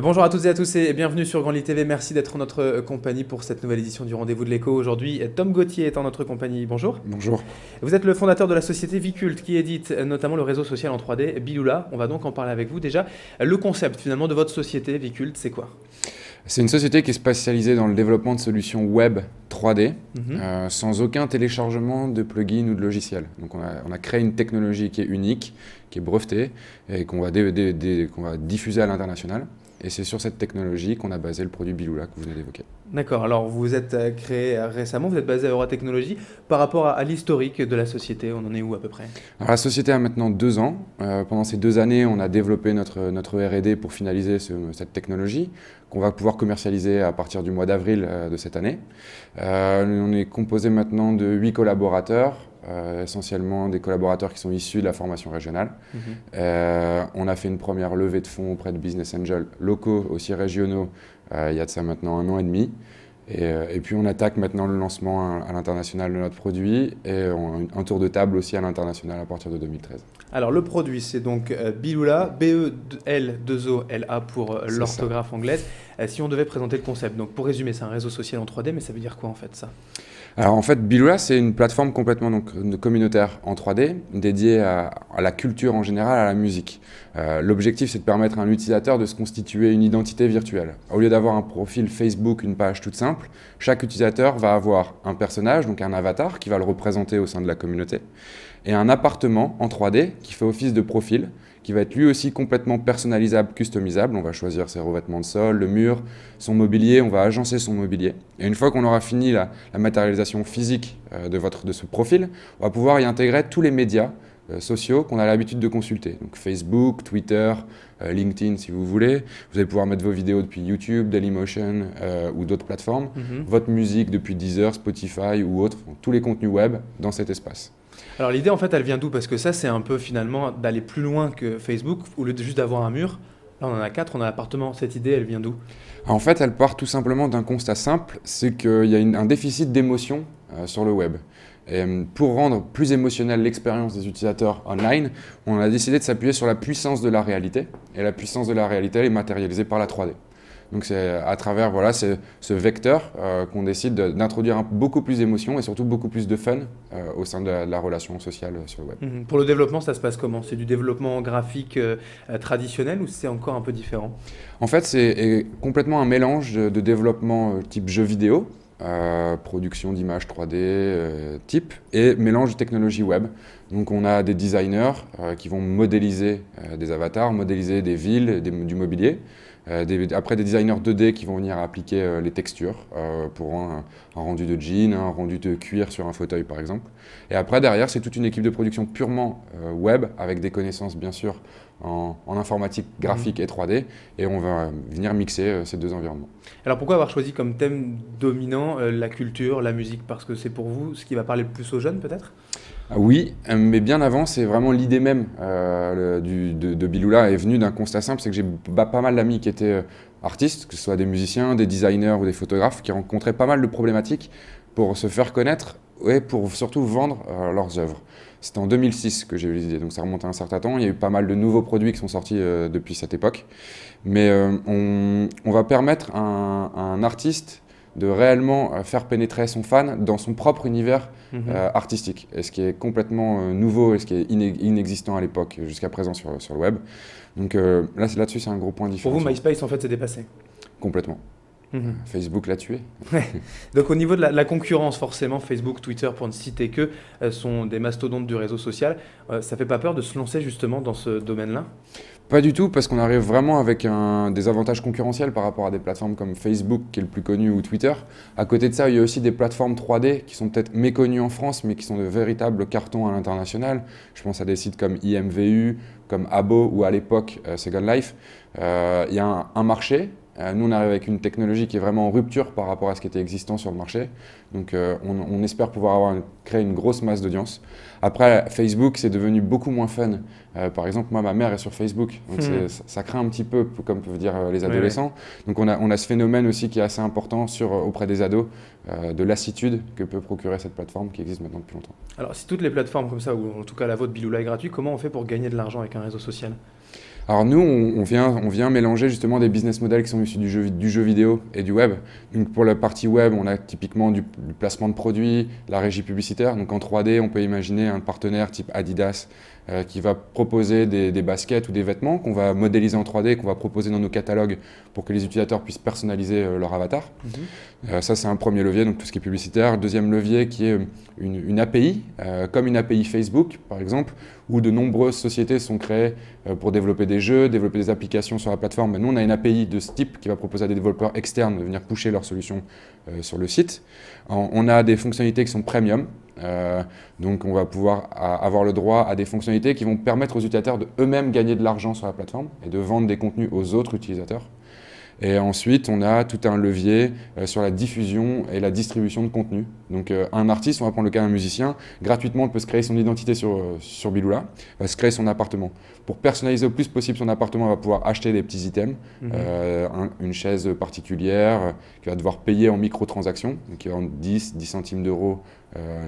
Bonjour à toutes et à tous et bienvenue sur Grand Lit TV. Merci d'être en notre compagnie pour cette nouvelle édition du Rendez-vous de l'Écho. Aujourd'hui, Tom Gauthier est en notre compagnie. Bonjour. Bonjour. Vous êtes le fondateur de la société Vicult qui édite notamment le réseau social en 3D, Bilula. On va donc en parler avec vous déjà. Le concept finalement de votre société Vicult, c'est quoi? C'est une société qui est spécialisée dans le développement de solutions web 3D, Mhm. sans aucun téléchargement de plugins ou de logiciels. Donc on a créé une technologie qui est unique, qui est brevetée et qu'on va diffuser à l'international. Et c'est sur cette technologie qu'on a basé le produit Bilula que vous venez d'évoquer. D'accord, alors vous êtes créé récemment, vous êtes basé à Aura Technologies. Par rapport à l'historique de la société, on en est où à peu près? Alors, la société a maintenant 2 ans. Pendant ces 2 années, on a développé notre R&D pour finaliser cette technologie qu'on va pouvoir commercialiser à partir du mois d'avril de cette année. On est composé maintenant de 8 collaborateurs, essentiellement des collaborateurs qui sont issus de la formation régionale. Mhm. On a fait une première levée de fonds auprès de business angels locaux, aussi régionaux, il y a de ça maintenant 1 an et demi. Et puis on attaque maintenant le lancement à l'international de notre produit et un tour de table aussi à l'international à partir de 2013. Alors le produit, c'est donc Bilula, B-E-L-2-O-L-A pour C'est ça. l'orthographe anglaise. Si on devait présenter le concept, donc pour résumer, c'est un réseau social en 3D, mais ça veut dire quoi en fait ça? Alors en fait, Bilula, c'est une plateforme complètement communautaire en 3D, dédiée à la culture en général, à la musique. L'objectif, c'est de permettre à un utilisateur de se constituer une identité virtuelle. Au lieu d'avoir un profil Facebook, une page toute simple, chaque utilisateur va avoir un personnage, donc un avatar, qui va le représenter au sein de la communauté, et un appartement en 3D qui fait office de profil, qui va être lui aussi complètement personnalisable, customisable. On va choisir ses revêtements de sol, le mur, son mobilier, on va agencer son mobilier. Et une fois qu'on aura fini la matérialisation physique de ce profil, on va pouvoir y intégrer tous les médias sociaux qu'on a l'habitude de consulter. Donc Facebook, Twitter, LinkedIn si vous voulez. Vous allez pouvoir mettre vos vidéos depuis YouTube, Dailymotion ou d'autres plateformes. Mhm. Votre musique depuis Deezer, Spotify ou autres, tous les contenus web dans cet espace. Alors l'idée en fait elle vient d'où? Parce que ça c'est un peu finalement d'aller plus loin que Facebook, au lieu de juste d'avoir un mur. Là on en a 4, on a l'appartement. Cette idée elle vient d'où? En fait, elle part tout simplement d'un constat simple, c'est qu'il y a un déficit d'émotion sur le web. Et pour rendre plus émotionnelle l'expérience des utilisateurs online, on a décidé de s'appuyer sur la puissance de la réalité. Et la puissance de la réalité, elle est matérialisée par la 3D. Donc c'est à travers ce vecteur qu'on décide d'introduire beaucoup plus d'émotion et surtout beaucoup plus de fun au sein de la relation sociale sur le web. Mhm. Pour le développement ça se passe comment? C'est du développement graphique traditionnel ou c'est encore un peu différent? En fait, c'est complètement un mélange de développement type jeu vidéo, production d'images 3D type, et mélange de technologie web. Donc on a des designers qui vont modéliser des avatars, modéliser des villes, du mobilier. Après des designers 2D qui vont venir appliquer les textures pour un rendu de jean, un rendu de cuir sur un fauteuil par exemple. Et après derrière c'est toute une équipe de production purement web avec des connaissances bien sûr en informatique graphique et 3D et on va venir mixer ces deux environnements. Alors pourquoi avoir choisi comme thème dominant la culture, la musique? Parce que c'est pour vous ce qui va parler le plus aux jeunes peut-être? Oui, mais bien avant, c'est vraiment l'idée même de Bilula est venue d'un constat simple, c'est que j'ai pas mal d'amis qui étaient artistes, que ce soit des musiciens, des designers ou des photographes, qui rencontraient pas mal de problématiques pour se faire connaître et pour surtout vendre leurs œuvres. C'était en 2006 que j'ai eu l'idée, donc ça remonte à un certain temps. Il y a eu pas mal de nouveaux produits qui sont sortis depuis cette époque. Mais on va permettre à un artiste de réellement faire pénétrer son fan dans son propre univers Mhm. artistique, et ce qui est complètement nouveau et ce qui est inexistant à l'époque, jusqu'à présent sur le web. Donc là-dessus, c'est un gros point Pour différent. vous MySpace en fait c'est dépassé. Complètement. Mhm. Facebook l'a tué. Donc au niveau de la concurrence, forcément, Facebook, Twitter, pour ne citer que, sont des mastodontes du réseau social. Ça fait pas peur de se lancer justement dans ce domaine-là? Pas du tout, parce qu'on arrive vraiment avec des avantages concurrentiels par rapport à des plateformes comme Facebook, qui est le plus connu, ou Twitter. À côté de ça, il y a aussi des plateformes 3D qui sont peut-être méconnues en France, mais qui sont de véritables cartons à l'international. Je pense à des sites comme IMVU, comme Abo, ou à l'époque Second Life. Il y a un marché. Nous, on arrive avec une technologie qui est vraiment en rupture par rapport à ce qui était existant sur le marché. Donc, on espère pouvoir créer une grosse masse d'audience. Après, Facebook, c'est devenu beaucoup moins fun. Par exemple, moi, ma mère est sur Facebook. Donc, ça craint un petit peu, comme peuvent dire les adolescents. Donc, on a ce phénomène aussi qui est assez important auprès des ados, de lassitude que peut procurer cette plateforme qui existe maintenant depuis longtemps. Alors si toutes les plateformes comme ça, ou en tout cas la vôtre, Bilula, est gratuit, comment on fait pour gagner de l'argent avec un réseau social? Alors nous, on vient mélanger justement des business models qui sont issus du jeu vidéo et du web. Donc pour la partie web, on a typiquement du placement de produits, la régie publicitaire. Donc en 3D, on peut imaginer un partenaire type Adidas qui va proposer des baskets ou des vêtements qu'on va modéliser en 3D, qu'on va proposer dans nos catalogues pour que les utilisateurs puissent personnaliser leur avatar. Ça, c'est un premier levier, donc tout ce qui est publicitaire. Deuxième levier qui est une API, comme une API Facebook par exemple, où de nombreuses sociétés sont créées pour développer des jeux, développer des applications sur la plateforme. Mais nous, on a une API de ce type qui va proposer à des développeurs externes de venir pusher leurs solutions sur le site. On a des fonctionnalités qui sont premium. Donc on va pouvoir avoir le droit à des fonctionnalités qui vont permettre aux utilisateurs de eux-mêmes gagner de l'argent sur la plateforme et de vendre des contenus aux autres utilisateurs. Et ensuite, on a tout un levier sur la diffusion et la distribution de contenu. Donc un artiste, on va prendre le cas d'un musicien, gratuitement, il peut se créer son identité sur Billoula, va se créer son appartement. Pour personnaliser au plus possible son appartement, il va pouvoir acheter des petits items, une chaise particulière, qu'il va devoir payer en microtransactions, donc il va vendre 10 centimes d'euros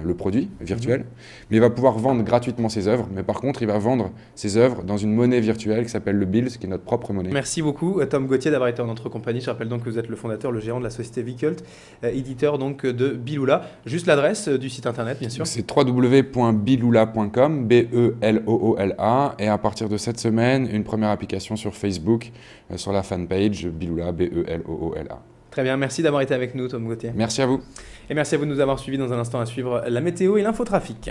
le produit virtuel. Mais il va pouvoir vendre gratuitement ses œuvres, mais par contre, il va vendre ses œuvres dans une monnaie virtuelle qui s'appelle le Bills, qui est notre propre monnaie. Merci beaucoup, Tom Gauthier, d'avoir été en notre compagnie. Je rappelle donc que vous êtes le fondateur, le gérant de la société Vicult, éditeur donc de Billoula. Juste l'adresse du site internet, bien sûr. C'est www.billoula.com, B-E-L-O-O-L-A, et à partir de cette semaine, une première application sur Facebook, sur la fanpage Billoula, B-E-L-O-O-L-A. Très bien, merci d'avoir été avec nous, Tom Gauthier. Merci à vous. Et merci à vous de nous avoir suivis. Dans un instant à suivre la météo et l'infotrafic.